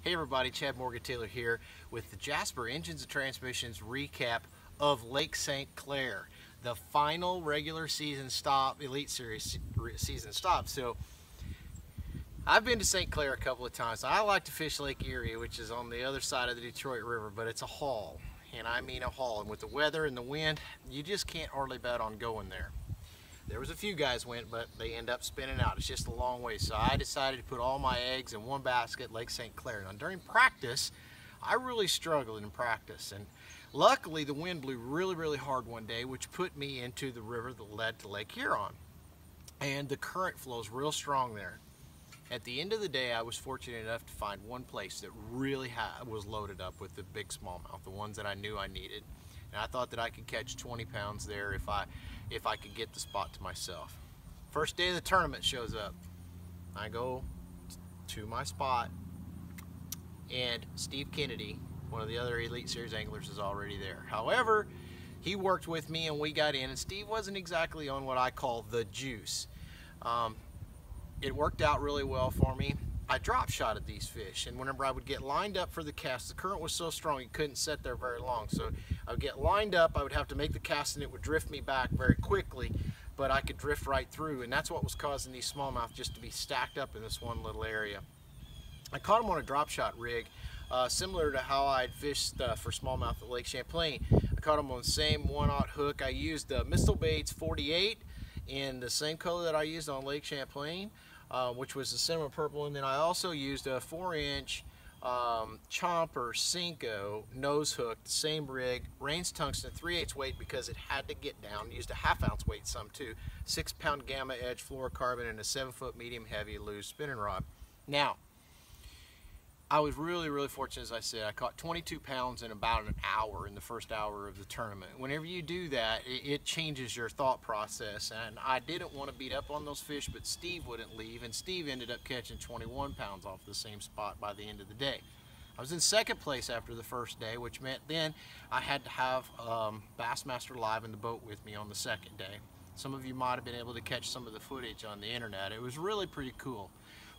Hey everybody, Morgenthaler here with the Jasper Engines and Transmissions recap of Lake St. Clair, the final regular season stop, Elite Series season stop. So I've been to St. Clair a couple of times. I like to fish Lake Erie, which is on the other side of the Detroit River, but it's a haul, and I mean a haul. And with the weather and the wind, you just can't hardly bet on going there. There was a few guys went, but they end up spinning out. It's just a long way. So I decided to put all my eggs in one basket, Lake St. Clair. Now during practice, I really struggled in practice. And luckily the wind blew really hard one day, which put me into the river that led to Lake Huron. And the current flows real strong there. At the end of the day, I was fortunate enough to find one place that really was loaded up with the big smallmouth, the ones that I knew I needed. And I thought that I could catch 20 pounds there if I could get the spot to myself. First day of the tournament shows up. I go to my spot, and Steve Kennedy, one of the other Elite Series anglers, is already there. However, he worked with me and we got in, and Steve wasn't exactly on what I call the juice. It worked out really well for me. I drop shotted these fish, and whenever I would get lined up for the cast, the current was so strong you couldn't sit there very long. So I would get lined up, I would have to make the cast, and it would drift me back very quickly, but I could drift right through, and that's what was causing these smallmouth just to be stacked up in this one little area. I caught them on a drop shot rig, similar to how I'd fished for smallmouth at Lake Champlain. I caught them on the same 1/0 hook. I used the Missile Baits 48 in the same color that I used on Lake Champlain, which was the cinnamon purple, and then I also used a 4-inch Chomper Cinco nose hook, the same rig, Rains tungsten 3/8 weight because it had to get down. Used a 1/2 ounce weight some too, 6-pound gamma edge fluorocarbon, and a 7-foot medium heavy loose spinning rod. Now, I was really fortunate. As I said, I caught 22 pounds in about an hour in the first hour of the tournament. Whenever you do that, it changes your thought process, and I didn't want to beat up on those fish, but Steve wouldn't leave, and Steve ended up catching 21 pounds off the same spot by the end of the day. I was in second place after the first day, which meant then I had to have Bassmaster Live in the boat with me on the second day. Some of you might have been able to catch some of the footage on the internet. It was really pretty cool.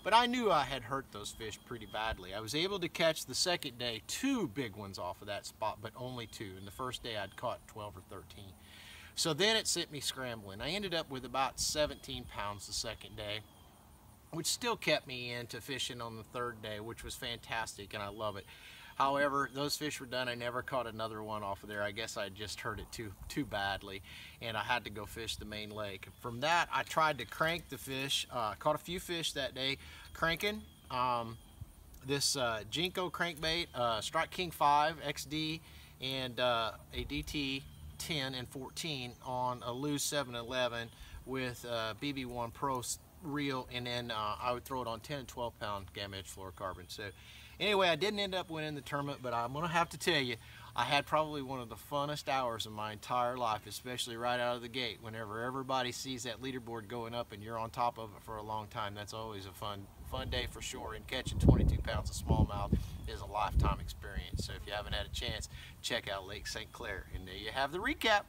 But I knew I had hurt those fish pretty badly. I was able to catch the second day 2 big ones off of that spot, but only 2. And the first day I'd caught 12 or 13. So then it sent me scrambling. I ended up with about 17 pounds the second day, which still kept me into fishing on the third day, which was fantastic, and I love it. However, those fish were done. I never caught another one off of there. I guess I just hurt it too badly, and I had to go fish the main lake. From that, I tried to crank the fish. Caught a few fish that day cranking. This Jinko crankbait, Strike King 5 XD, and a DT 10 and 14 on a loose 711 with BB1 Pro reel, and then I would throw it on 10 and 12 pound gamma edge fluorocarbon. So anyway, I didn't end up winning the tournament, but I'm gonna have to tell you, I had probably one of the funnest hours of my entire life, especially right out of the gate. Whenever everybody sees that leaderboard going up and you're on top of it for a long time, that's always a fun day for sure. And catching 22 pounds of smallmouth is a lifetime experience. So if you haven't had a chance, check out Lake St. Clair. And there you have the recap.